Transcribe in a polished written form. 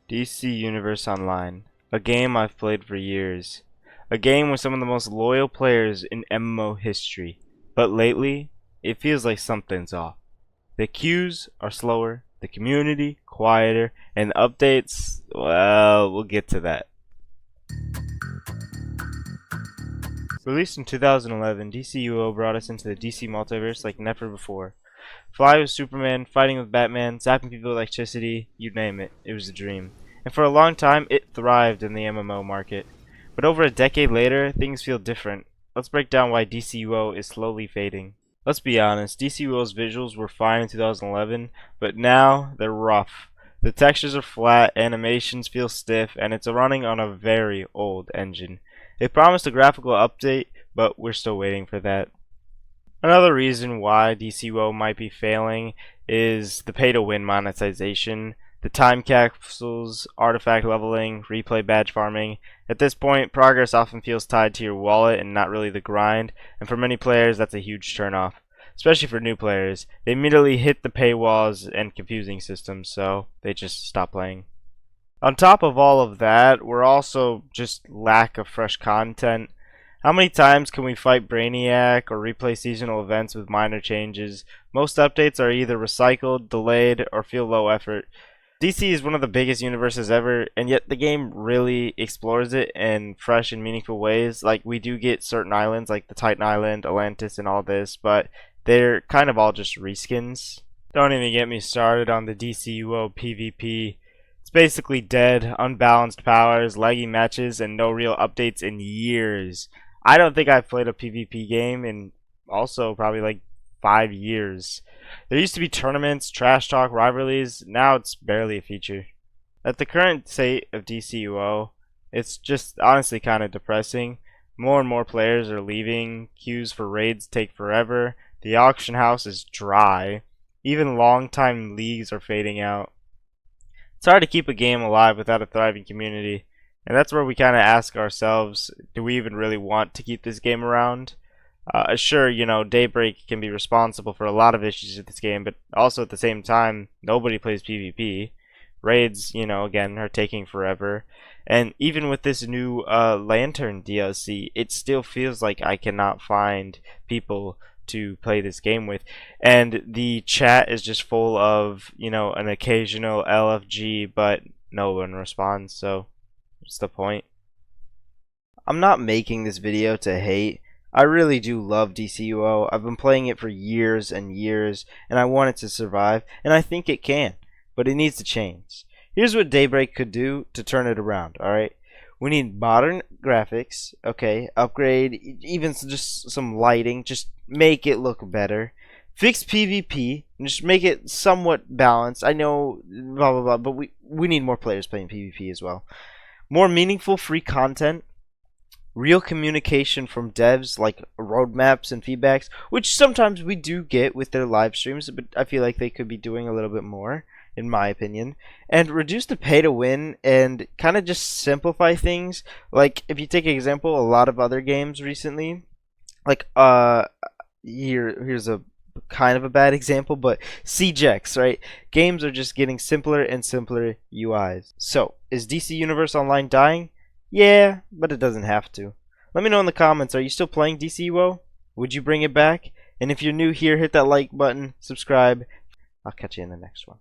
DC Universe Online, a game I've played for years. A game with some of the most loyal players in MMO history. But lately, it feels like something's off. The queues are slower, the community quieter, and the updates, well, we'll get to that. Released in 2011, DCUO brought us into the DC multiverse like never before. Fly with Superman, fighting with Batman, zapping people with electricity, you name it. It was a dream. And for a long time, it thrived in the MMO market. But over a decade later, things feel different. Let's break down why DCUO is slowly fading. Let's be honest, DCUO's visuals were fine in 2011, but now they're rough. The textures are flat, animations feel stiff, and it's running on a very old engine. They promised a graphical update, but we're still waiting for that. Another reason why DCUO might be failing is the pay-to-win monetization, the time capsules, artifact leveling, replay badge farming. At this point, progress often feels tied to your wallet and not really the grind, and for many players that's a huge turnoff. Especially for new players. They immediately hit the paywalls and confusing systems, so they just stop playing. On top of all of that, we're also just lack of fresh content. How many times can we fight Brainiac or replay seasonal events with minor changes? Most updates are either recycled, delayed, or feel low effort. DC is one of the biggest universes ever, and yet the game really explores it in fresh and meaningful ways. Like, we do get certain islands like the Titan Island, Atlantis, and all this, but they're kind of all just reskins. Don't even get me started on the DCUO PvP. It's basically dead, unbalanced powers, laggy matches, and no real updates in years. I don't think I've played a PvP game in also probably like 5 years. There used to be tournaments, trash talk, rivalries. Now it's barely a feature. At the current state of DCUO, it's just honestly kind of depressing. More and more players are leaving. Queues for raids take forever. The auction house is dry. Even long-time leagues are fading out. It's hard to keep a game alive without a thriving community. And that's where we kind of ask ourselves, do we even really want to keep this game around? Sure, you know, Daybreak can be responsible for a lot of issues with this game, but also at the same time, nobody plays PvP. Raids, you know, again, are taking forever. And even with this new Lantern DLC, it still feels like I cannot find people to play this game with. And the chat is just full of, you know, an occasional LFG, but no one responds, so what's the point? I'm not making this video to hate. I really do love DCUO. I've been playing it for years and years, and I want it to survive, and I think it can, but it needs to change. Here's what Daybreak could do to turn it around, alright? We need modern graphics, okay, upgrade, even just some lighting, just make it look better. Fix PvP, and just make it somewhat balanced. I know, blah, blah, blah, but we need more players playing PvP as well. More meaningful free content. Real communication from devs, like roadmaps and feedbacks, which sometimes we do get with their live streams, but I feel like they could be doing a little bit more, in my opinion. And reduce the pay to win and kind of just simplify things. Like, if you take an example, a lot of other games recently, like, here's a kind of a bad example, but CGX, right? Games are just getting simpler and simpler UIs. So, is DC Universe Online dying? Yeah, but it doesn't have to. Let me know in the comments, are you still playing DCUO? Would you bring it back? And if you're new here, hit that like button, subscribe. I'll catch you in the next one.